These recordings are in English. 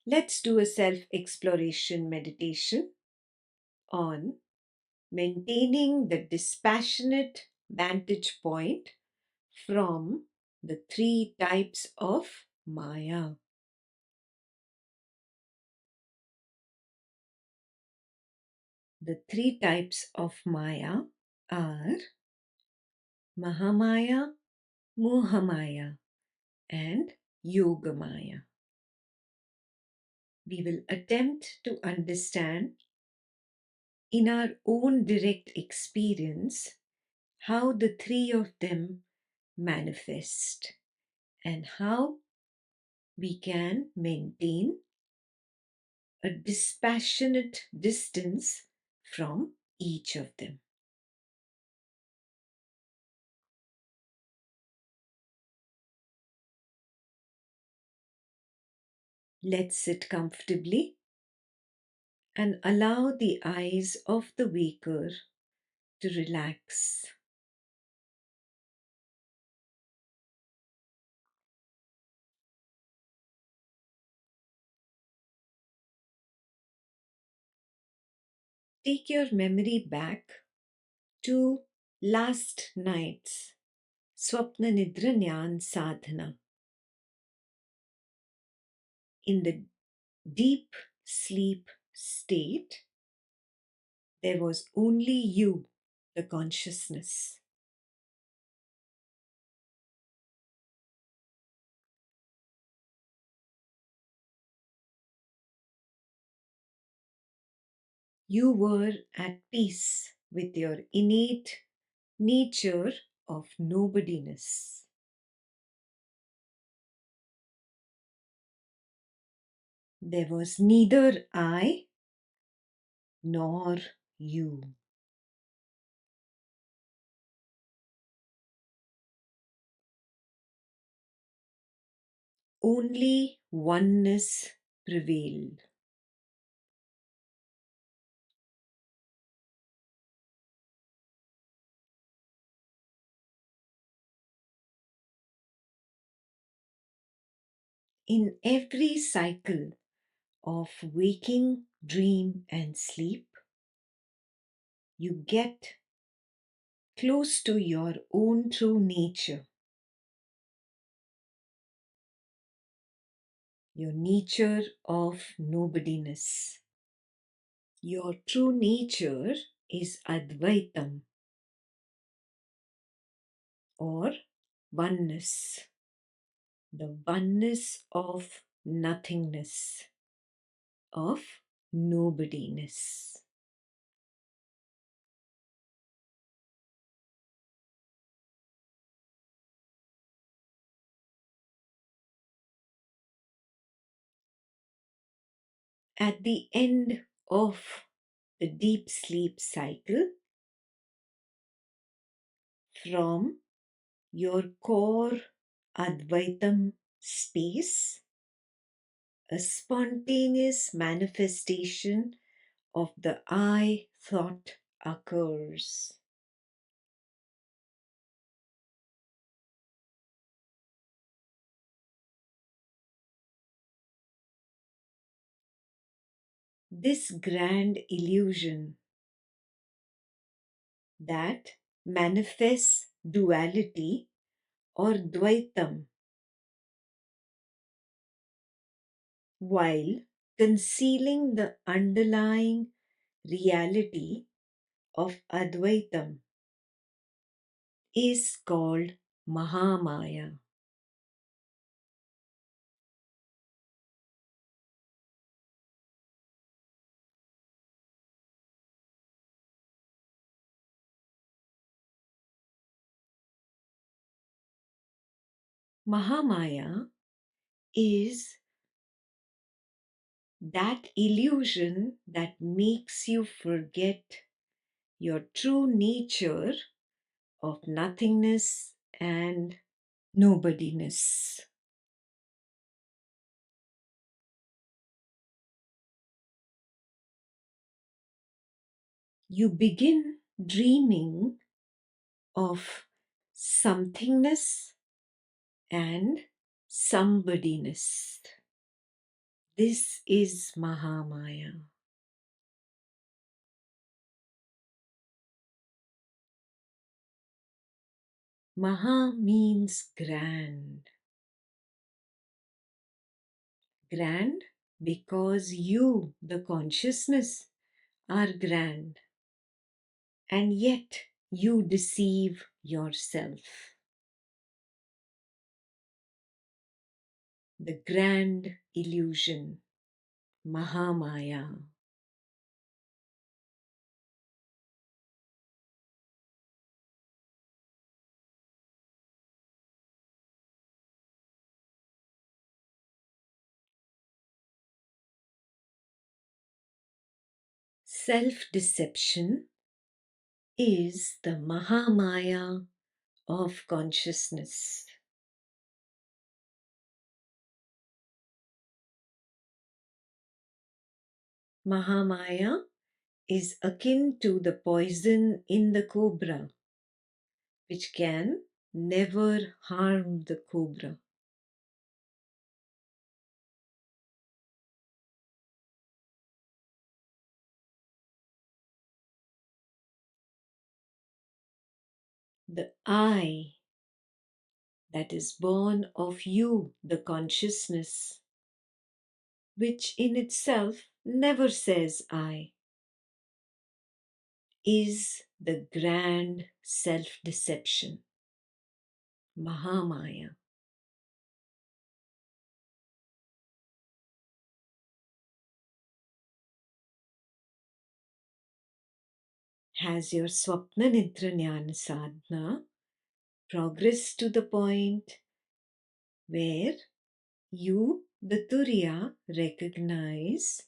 Let's do a self-exploration meditation on maintaining the dispassionate vantage point from the three types of Maya. The three types of Maya are Mahamaya, Mohamaya, and Yogamaya. We will attempt to understand in our own direct experience how the three of them manifest and how we can maintain a dispassionate distance from each of them. Let's sit comfortably and allow the eyes of the waker to relax. Take your memory back to last night's Swapna Nidra Nyan Sadhana. In the deep sleep state, there was only you, the consciousness. You were at peace with your innate nature of nobodiness. There was neither I nor you. Only oneness prevailed. In every cycle of waking, dream, and sleep, you get close to your own true nature, your nature of nobodiness. Your true nature is Advaitam or oneness, the oneness of nothingness, of nobodiness. At the end of the deep sleep cycle, from your core Advaitam space, a spontaneous manifestation of the I thought occurs. This grand illusion that manifests duality or Dvaitam while concealing the underlying reality of Advaitam is called Mahamaya. Mahamaya is that illusion that makes you forget your true nature of nothingness and nobodiness. You begin dreaming of somethingness and somebodiness. This is Mahamaya. Maha means grand. Grand because you, the consciousness, are grand, and yet you deceive yourself. The grand illusion, Mahamaya. Self-deception is the Mahamaya of consciousness. Mahamaya is akin to the poison in the cobra, which can never harm the cobra. The I that is born of you, the consciousness, which in itself never says I, is the grand self-deception, Mahamaya. Has your Swapna Nidra Jnana Sadhana progressed to the point where you, the Turiya, recognize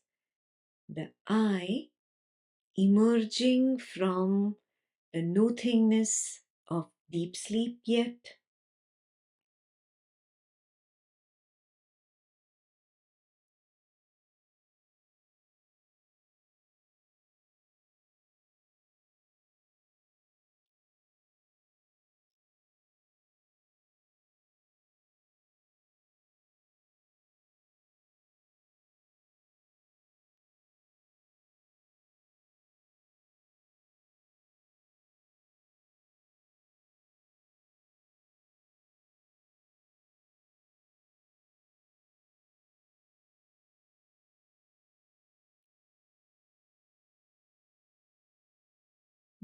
the I emerging from the nothingness of deep sleep yet?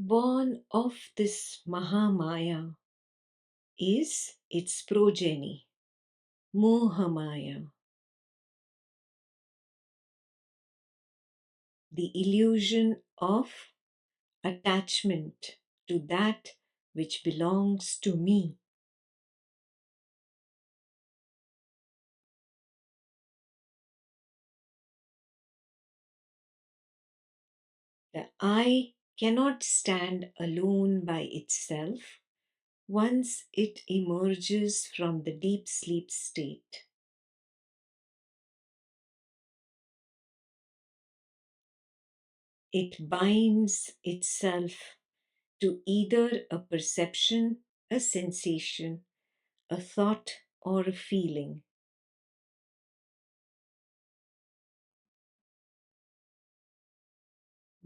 Born of this Mahamaya is its progeny, Mohamaya, the illusion of attachment to that which belongs to me. The I cannot stand alone by itself once it emerges from the deep sleep state. It binds itself to either a perception, a sensation, a thought, or a feeling.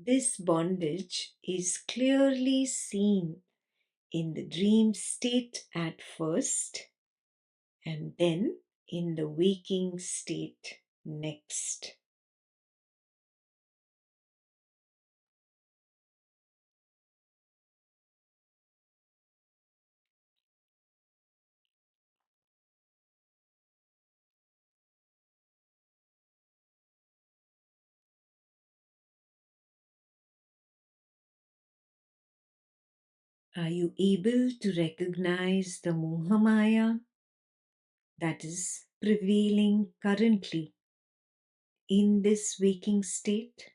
This bondage is clearly seen in the dream state at first, and then in the waking state next. Are you able to recognize the Mohamaya that is prevailing currently in this waking state?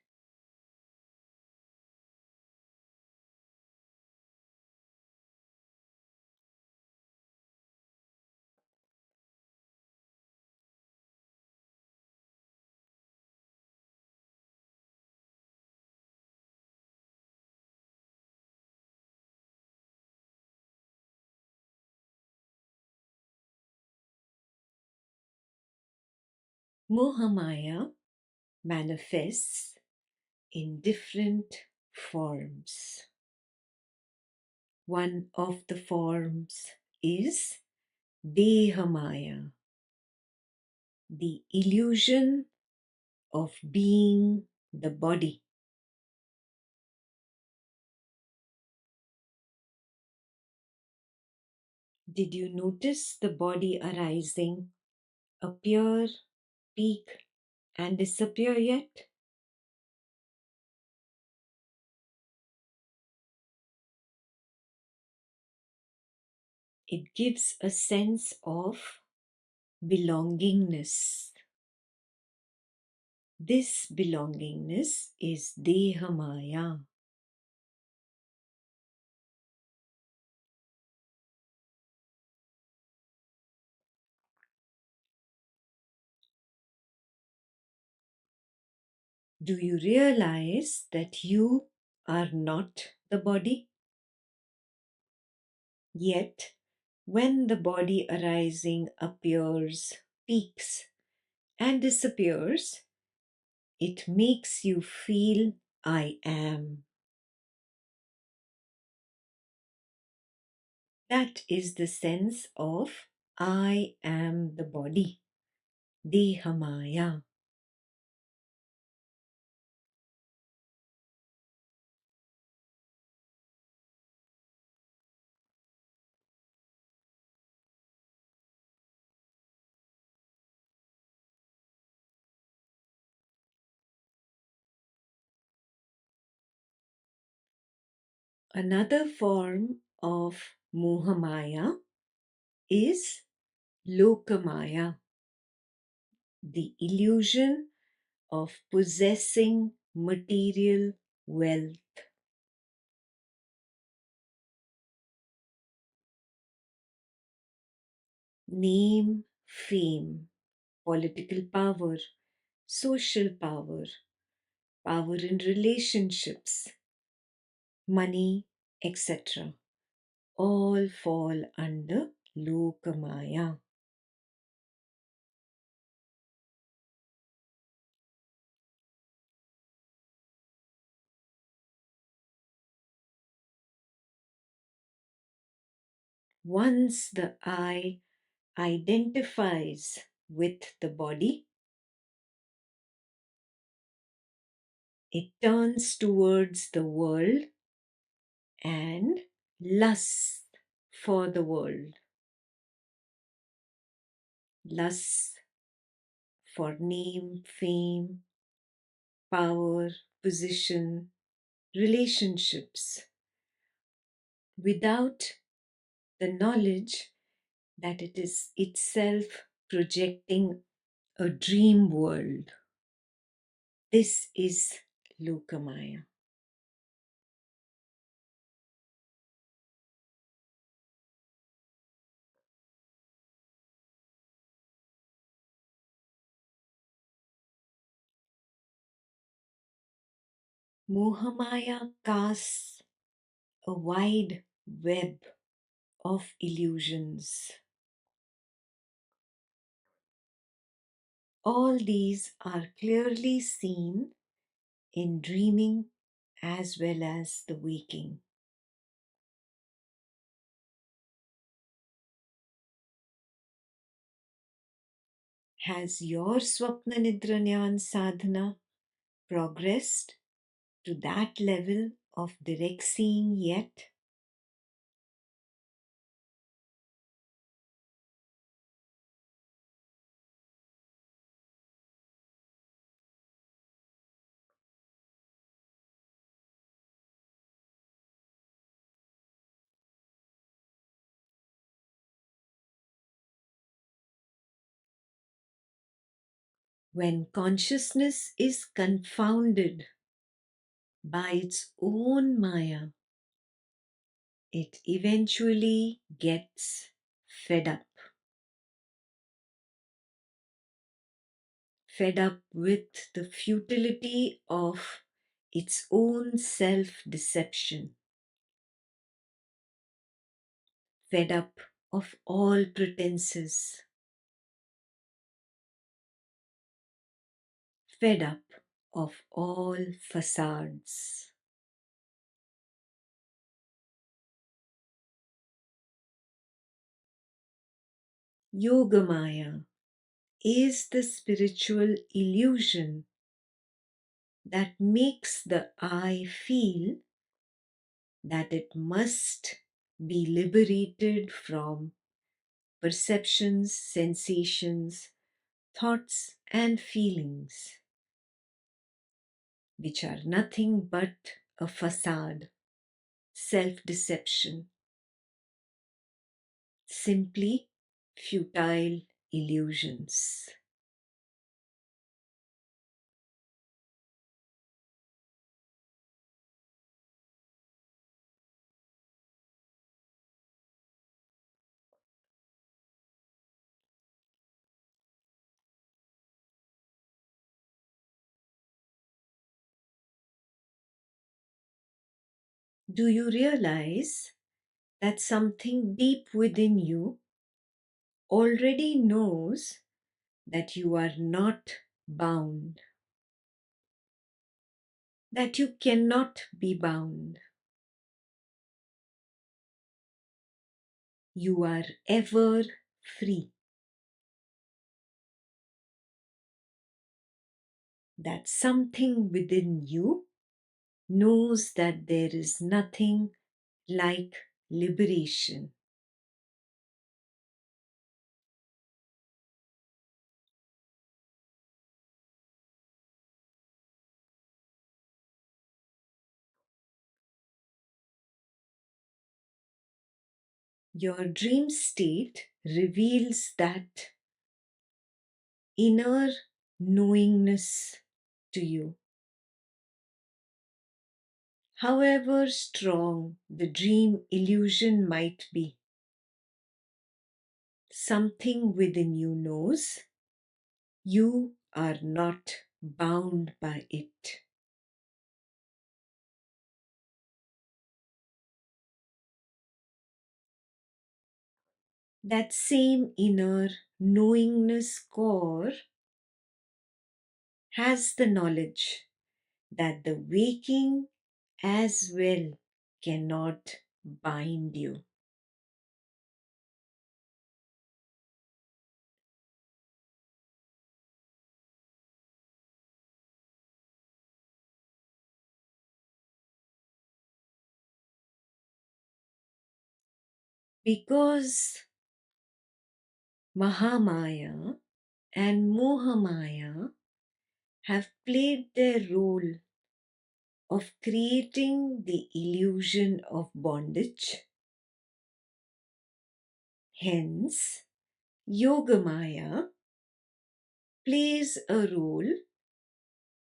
Mohamaya manifests in different forms. One of the forms is Dehamaya, the illusion of being the body. Did you notice the body arising, appear, peak, and disappear yet? It gives a sense of belongingness. This belongingness is Dehamaya. Do you realize that you are not the body? Yet, when the body arising appears, peaks, and disappears, it makes you feel I am. That is the sense of I am the body, Dehamaya. Another form of Mohamaya is Lokamaya, the illusion of possessing material wealth. Name, fame, political power, social power, power in relationships, money, etc. all fall under Lokamaya. Once the I identifies with the body, it turns towards the world and lusts for the world. Lusts for name, fame, power, position, relationships, without the knowledge that it is itself projecting a dream world. This is Lokamaya. Mohamaya casts a wide web of illusions. All these are clearly seen in dreaming as well as the waking. Has your Swapna Nidra Jnana sadhana progressed to that level of direct seeing yet? When consciousness is confounded by its own Maya, it eventually gets fed up. Fed up with the futility of its own self deception, fed up of all pretenses. fed up of all facades. Yogamaya is the spiritual illusion that makes the I feel that it must be liberated from perceptions, sensations, thoughts, and feelings, which are nothing but a facade, self deception, simply futile illusions. Do you realize that something deep within you already knows that you are not bound, that you cannot be bound? You are ever free. That something within you knows that there is nothing like liberation. Your dream state reveals that inner knowingness to you. However strong the dream illusion might be, something within you knows you are not bound by it. That same inner knowingness core has the knowledge that the waking as well cannot bind you. Because Mahamaya and Mohamaya have played their role of creating the illusion of bondage. Hence, Yogamaya plays a role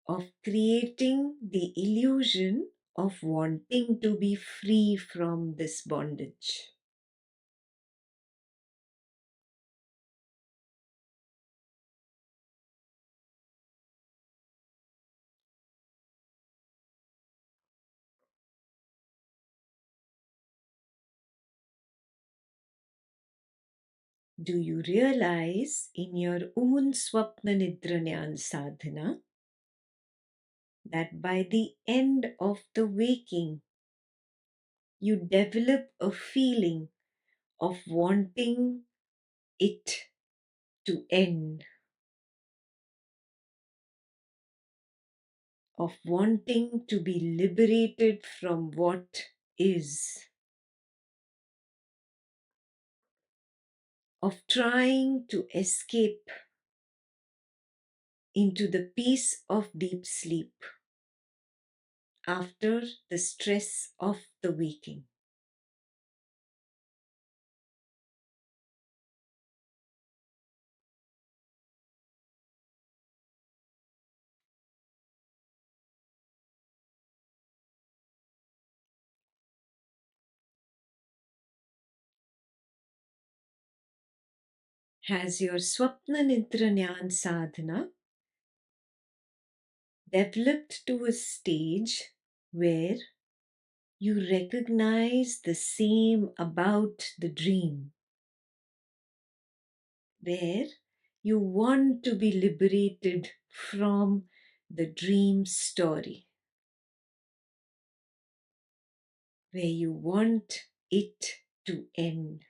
of creating the illusion of wanting to be free from this bondage. Do you realize in your own Swapna Nidra Jnana sadhana that by the end of the waking, you develop a feeling of wanting it to end, of wanting to be liberated from what is, of trying to escape into the peace of deep sleep after the stress of the waking. Has your Swapna Nidra Jnana sadhana developed to a stage where you recognize the same about the dream, where you want to be liberated from the dream story, where you want it to end.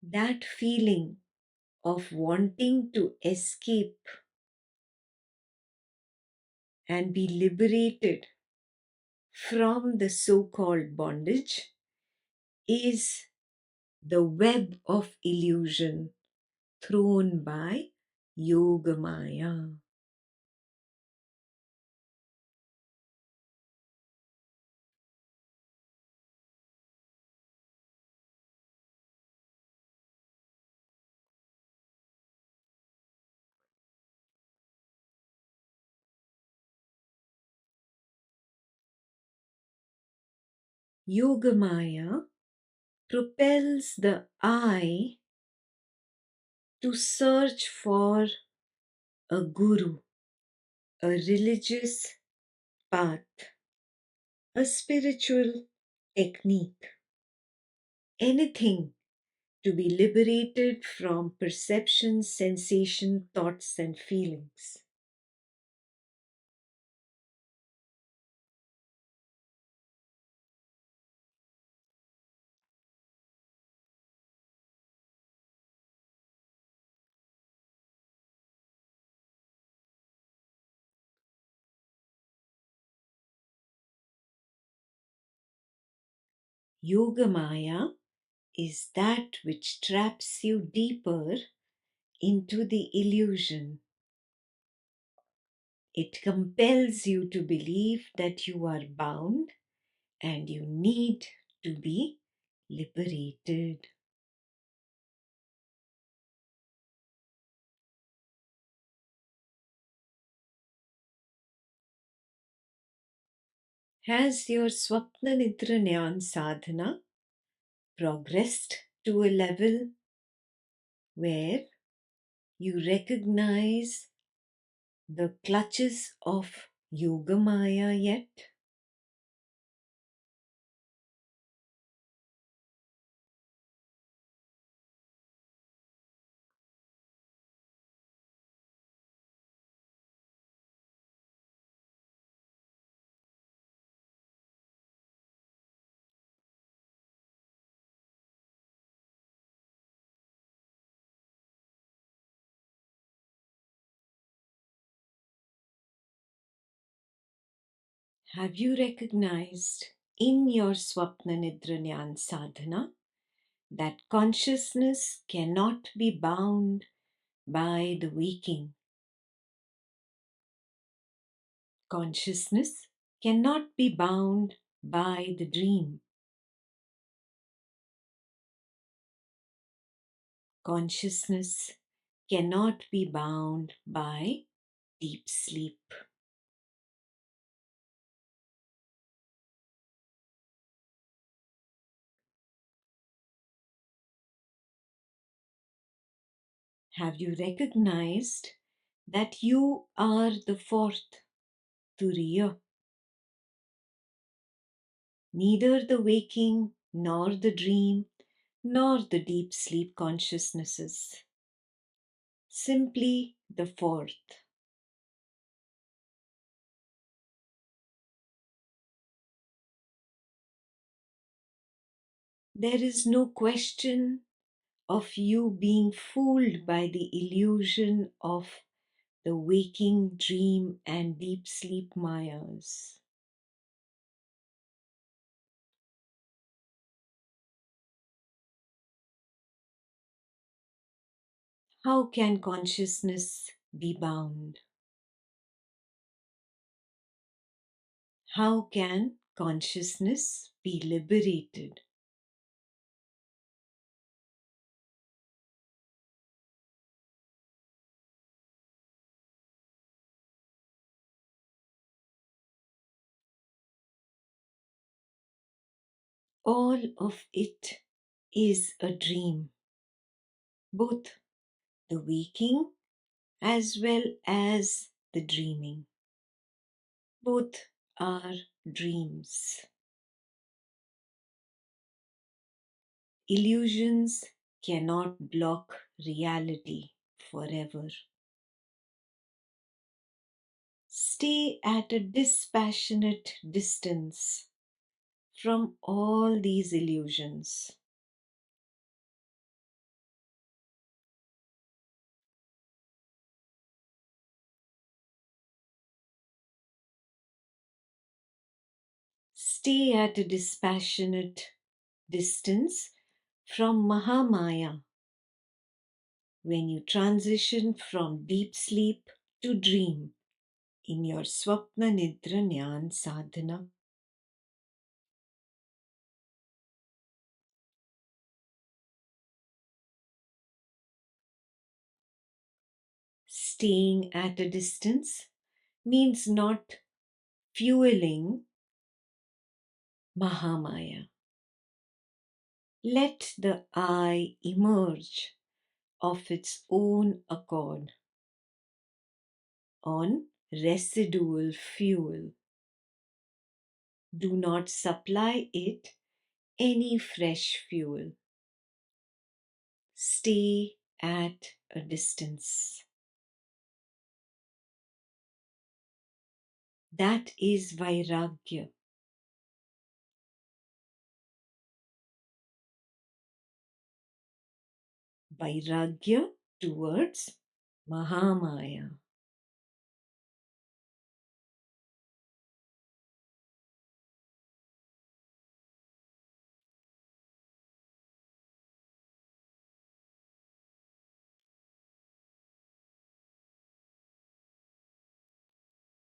That feeling of wanting to escape and be liberated from the so called bondage is the web of illusion thrown by Yogamaya. Yogamaya propels the I to search for a guru, a religious path, a spiritual technique, anything to be liberated from perception, sensation, thoughts, and feelings. Yogamaya is that which traps you deeper into the illusion. It compels you to believe that you are bound and you need to be liberated. Has your Swapna Nidra Jnana sadhana progressed to a level where you recognize the clutches of Yogamaya yet? Have you recognized in your Swapna Nidra Jnana sadhana that consciousness cannot be bound by the waking? Consciousness cannot be bound by the dream. Consciousness cannot be bound by deep sleep. Have you recognized that you are the fourth Turiya? Neither the waking, nor the dream, nor the deep sleep consciousnesses. Simply the fourth. There is no question of you being fooled by the illusion of the waking, dream, and deep sleep mayas. How can consciousness be bound? How can consciousness be liberated? All of it is a dream, both the waking as well as the dreaming. Both are dreams. Illusions cannot block reality forever. Stay at a dispassionate distance from all these illusions. Stay at a dispassionate distance from Mahamaya when you transition from deep sleep to dream in your Swapna Nidra Nyan Sadhana. Staying at a distance means not fueling Mahamaya. Let the I emerge of its own accord on residual fuel. Do not supply it any fresh fuel. Stay at a distance. That is Vairagya. Vairagya towards Mahamaya.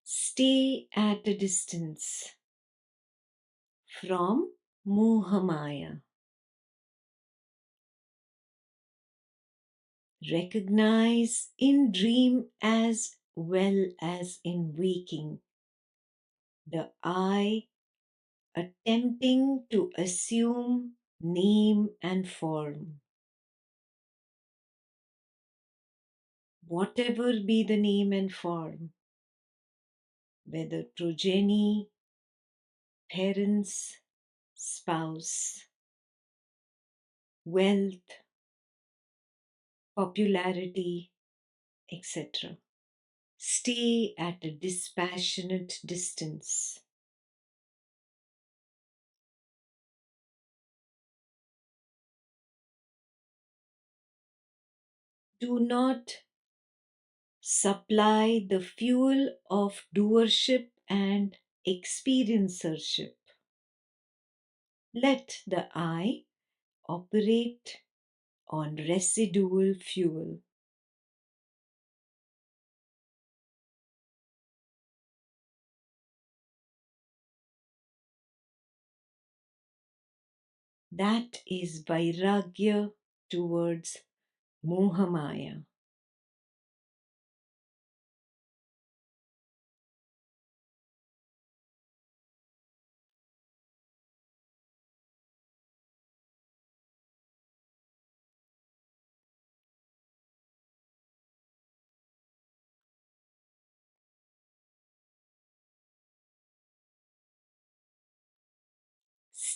Stay at a distance from Mohamaya. Recognize in dream as well as in waking the I attempting to assume name and form. Whatever be the name and form, whether progeny, parents, spouse, wealth, popularity, etc. Stay at a dispassionate distance. Do not supply the fuel of doership and experiencership. Let the I operate on residual fuel. That is Vairagya towards Mohamaya.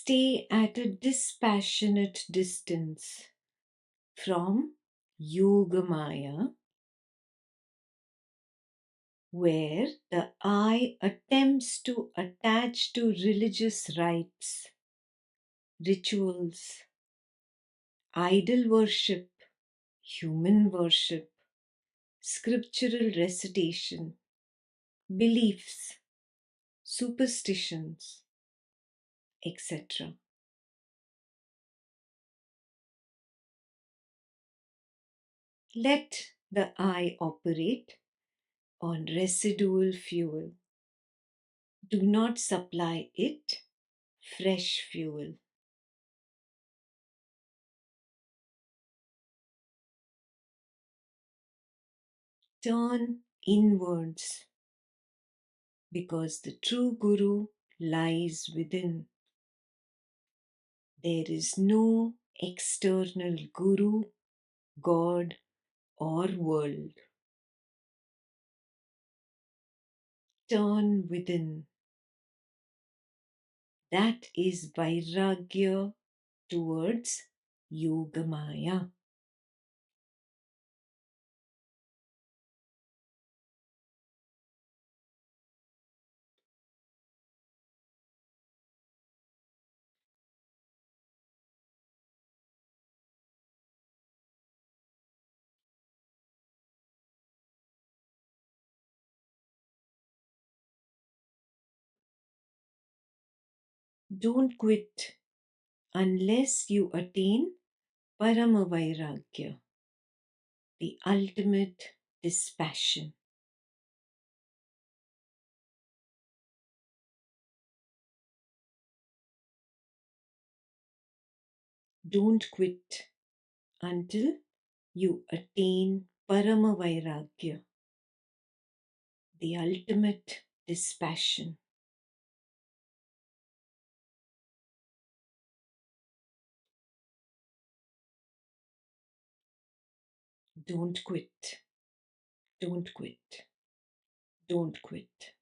Stay at a dispassionate distance from Yogamaya, where the I attempts to attach to religious rites, rituals, idol worship, human worship, scriptural recitation, beliefs, superstitions, etc. Let the I operate on residual fuel. Do not supply it fresh fuel. Turn inwards because the true Guru lies within. There is no external Guru, God, or world. Turn within. That is Vairagya towards Yogamaya. Don't quit unless you attain Paramavairagya, the ultimate dispassion. Don't quit until you attain Paramavairagya, the ultimate dispassion. Don't quit. Don't quit. Don't quit.